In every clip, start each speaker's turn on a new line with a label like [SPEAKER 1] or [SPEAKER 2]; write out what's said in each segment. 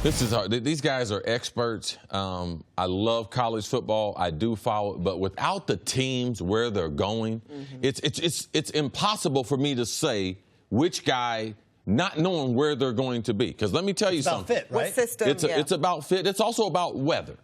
[SPEAKER 1] This is hard. These guys are experts. I love college football. I do follow it, but without the teams where they're going, it's impossible for me to say which guy, not knowing where they're going to be. Because let me tell you something.
[SPEAKER 2] It's about fit, right?
[SPEAKER 3] What system?
[SPEAKER 1] It's about fit. It's also about weather.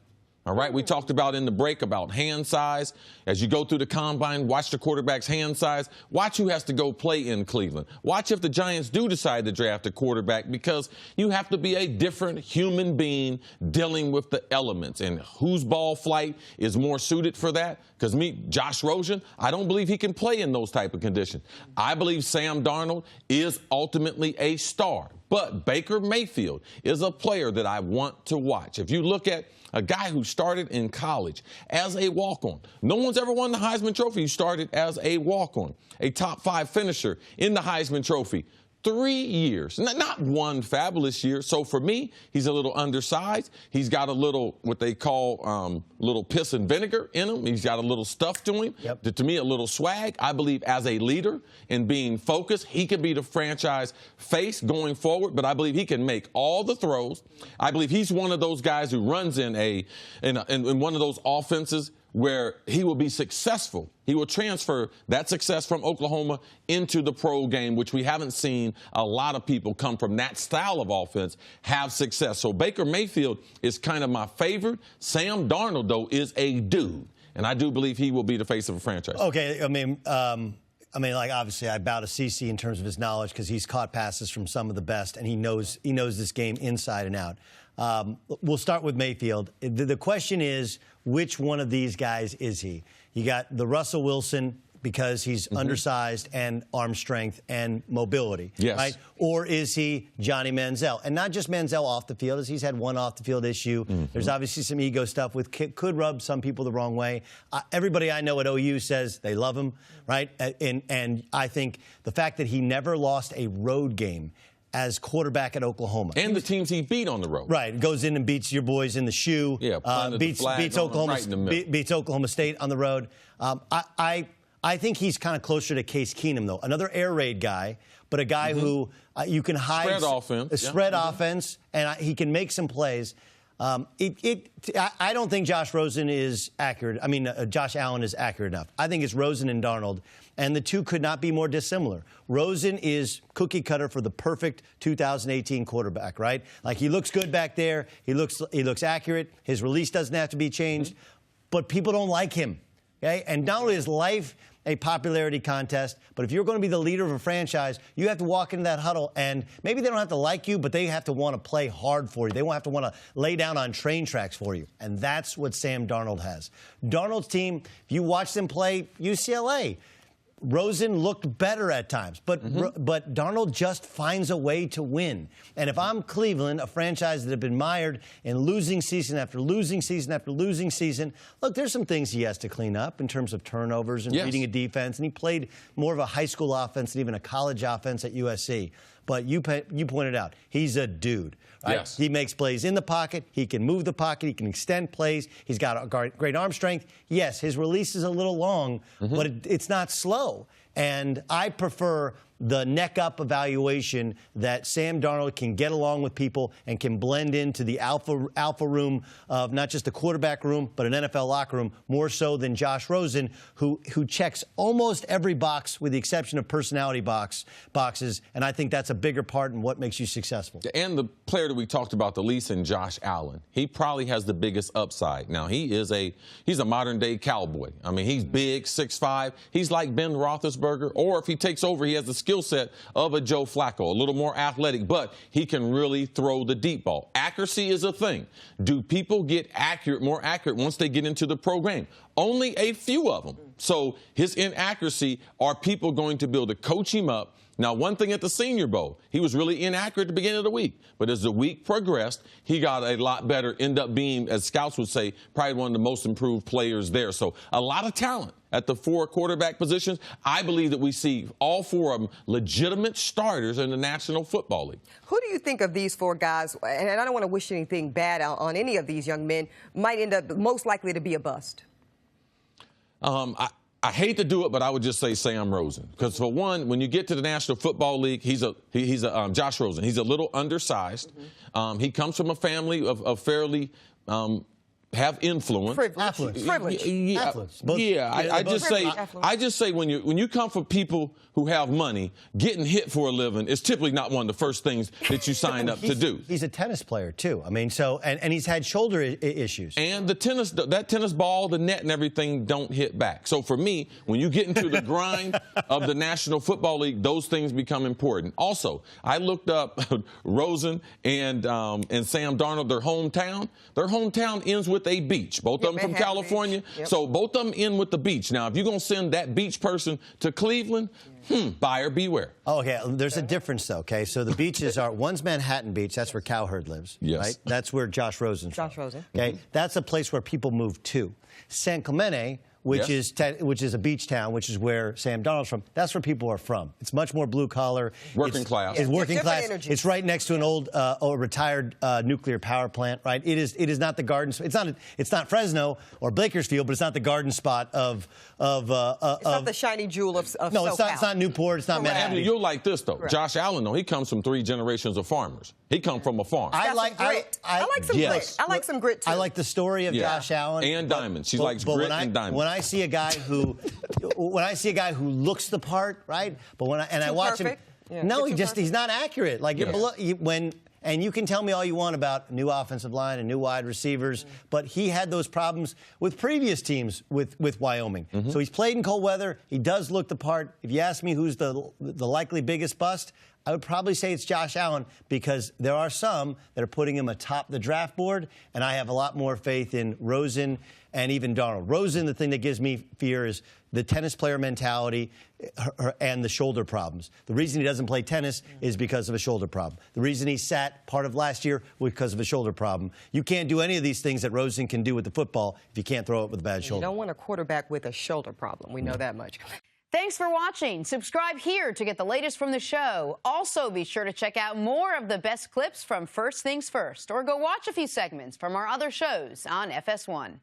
[SPEAKER 1] All right, we talked about in the break about hand size. As you go through the combine, watch the quarterback's hand size. Watch who has to go play in Cleveland. Watch if the Giants do decide to draft a quarterback, because you have to be a different human being dealing with the elements. And whose ball flight is more suited for that? Because Josh Rosen, I don't believe he can play in those type of conditions. I believe Sam Darnold is ultimately a star. But Baker Mayfield is a player that I want to watch. If you look at a guy who started in college as a walk-on. No one's ever won the Heisman Trophy who started as a walk-on. A top 5 finisher in the Heisman Trophy. 3 years, not one fabulous year. So for me, he's a little undersized. He's got a little, what they call, little piss and vinegar in him. He's got a little stuff to him.
[SPEAKER 2] Yep.
[SPEAKER 1] To me, a little swag. I believe as a leader and being focused, he can be the franchise face going forward. But I believe he can make all the throws. I believe he's one of those guys who runs in one of those offenses where he will be successful. He will transfer that success from Oklahoma into the pro game, which we haven't seen a lot of people come from that style of offense have success. So Baker Mayfield is kind of my favorite. Sam Darnold, though, is a dude, and I do believe he will be the face of a franchise.
[SPEAKER 2] Okay, I mean, like, obviously, I bow to CC in terms of his knowledge, because he's caught passes from some of the best, and he knows this game inside and out. We'll start with Mayfield. The question is, which one of these guys is he? You got the Russell Wilson, because he's undersized and arm strength and mobility, right? Or is he Johnny Manziel? And not just Manziel off the field, as he's had one off-the-field issue. There's obviously some ego stuff with could rub some people the wrong way. Everybody I know at OU says they love him, right? And I think the fact that he never lost a road game as quarterback at Oklahoma.
[SPEAKER 1] And the teams he beat on the road.
[SPEAKER 2] Right. Goes in and beats your boys in the shoe.
[SPEAKER 1] Yeah,
[SPEAKER 2] beats Oklahoma State on the road. I think he's kind of closer to Case Keenum, though. Another air raid guy, but a guy who you can hide.
[SPEAKER 1] Spread offense.
[SPEAKER 2] A spread offense, and he can make some plays. I don't think Josh Rosen is accurate. I mean, Josh Allen is accurate enough. I think it's Rosen and Darnold, and the two could not be more dissimilar. Rosen is cookie cutter for the perfect 2018 quarterback, right? Like, he looks good back there. He looks accurate. His release doesn't have to be changed, but people don't like him. Okay? And not only is life a popularity contest, but if you're going to be the leader of a franchise, you have to walk into that huddle, and maybe they don't have to like you, but they have to want to play hard for you. They won't have to want to lay down on train tracks for you, and that's what Sam Darnold has. Darnold's team, if you watch them play UCLA, Rosen looked better at times, but Darnold just finds a way to win. And if I'm Cleveland, a franchise that have been mired in losing season after losing season after losing season, look, there's some things he has to clean up in terms of turnovers and reading a defense. And he played more of a high school offense than even a college offense at USC. But you pointed out, he's a dude. Right?
[SPEAKER 1] Yes.
[SPEAKER 2] He makes plays in the pocket. He can move the pocket. He can extend plays. He's got a great arm strength. Yes, his release is a little long, but it's not slow. And I prefer the neck-up evaluation that Sam Darnold can get along with people and can blend into the alpha room of not just the quarterback room, but an NFL locker room, more so than Josh Rosen, who checks almost every box with the exception of personality boxes. And I think that's a bigger part in what makes you successful.
[SPEAKER 1] And the player that we talked about the least in Josh Allen, he probably has the biggest upside. Now, he's a modern-day cowboy. I mean, he's big, 6'5". He's like Ben Roethlisberger, or if he takes over, he has the skill set of a Joe Flacco, a little more athletic, but he can really throw the deep ball. Accuracy is a thing. Do people get more accurate once they get into the pro game? Only a few of them. So his inaccuracy, are people going to be able to coach him up? Now, one thing at the Senior Bowl, he was really inaccurate at the beginning of the week. But as the week progressed, he got a lot better, ended up being, as scouts would say, probably one of the most improved players there. So a lot of talent at the 4 quarterback positions. I believe that we see all 4 of them legitimate starters in the National Football League.
[SPEAKER 3] Who do you think of these 4 guys, and I don't want to wish anything bad on any of these young men, might end up most likely to be a bust?
[SPEAKER 1] I hate to do it, but I would just say Sam Rosen. Because for one, when you get to the National Football League, he's a Josh Rosen. He's a little undersized. He comes from a family of fairly have influence.
[SPEAKER 3] Privilege.
[SPEAKER 1] Yeah, I just say when you come from people who have money, getting hit for a living is typically not one of the first things that you sign up to do.
[SPEAKER 2] He's a tennis player too. I mean, so and he's had shoulder issues.
[SPEAKER 1] And that tennis ball, the net and everything don't hit back. So for me, when you get into the grind of the National Football League, those things become important. Also, I looked up Rosen and Sam Darnold, their hometown. Their hometown ends with a beach. Both of them from California. So both of them end with the beach. Now, if you're going to send that beach person to Cleveland, buyer beware.
[SPEAKER 2] Oh, okay. There's a difference, though, okay? So the beaches are, one's Manhattan Beach. That's where Cowherd lives, right? That's where Josh Rosen's from.
[SPEAKER 3] Rosen.
[SPEAKER 2] Okay? That's a place where people move to. San Clemente, which is a beach town, which is where Sam Darnold's from. That's where people are from. It's much more blue collar,
[SPEAKER 1] working class.
[SPEAKER 2] It's working class.
[SPEAKER 3] Energy.
[SPEAKER 2] It's right next to an old, retired nuclear power plant. Right? It is not the garden. It's not Fresno or Bakersfield, but it's not the garden spot of. It's
[SPEAKER 3] not the shiny jewel of
[SPEAKER 2] no,
[SPEAKER 3] SoCal.
[SPEAKER 2] It's not Newport. It's not Manhattan.
[SPEAKER 1] Anthony, you'll like this though. Right. Josh Allen, though, he comes from 3 generations of farmers. He comes from a farm.
[SPEAKER 3] I like grit. I like some grit. I like some grit too.
[SPEAKER 2] I like the story of Josh Allen
[SPEAKER 1] and diamonds. She likes grit and diamonds.
[SPEAKER 2] When I see a guy who looks the part, right? But I watch him, no, he's not accurate. Like and you can tell me all you want about new offensive line and new wide receivers, but he had those problems with previous teams with Wyoming. So he's played in cold weather. He does look the part. If you ask me who's the likely biggest bust, I would probably say it's Josh Allen, because there are some that are putting him atop the draft board, and I have a lot more faith in Rosen and even Darnold. Rosen, the thing that gives me fear is the tennis player mentality and the shoulder problems. The reason he doesn't play tennis is because of a shoulder problem. The reason he sat part of last year was because of a shoulder problem. You can't do any of these things that Rosen can do with the football if you can't throw it with a bad shoulder.
[SPEAKER 3] You don't want a quarterback with a shoulder problem. We know that much.
[SPEAKER 4] Thanks for watching. Subscribe here to get the latest from the show. Also, be sure to check out more of the best clips from First Things First, or go watch a few segments from our other shows on FS1.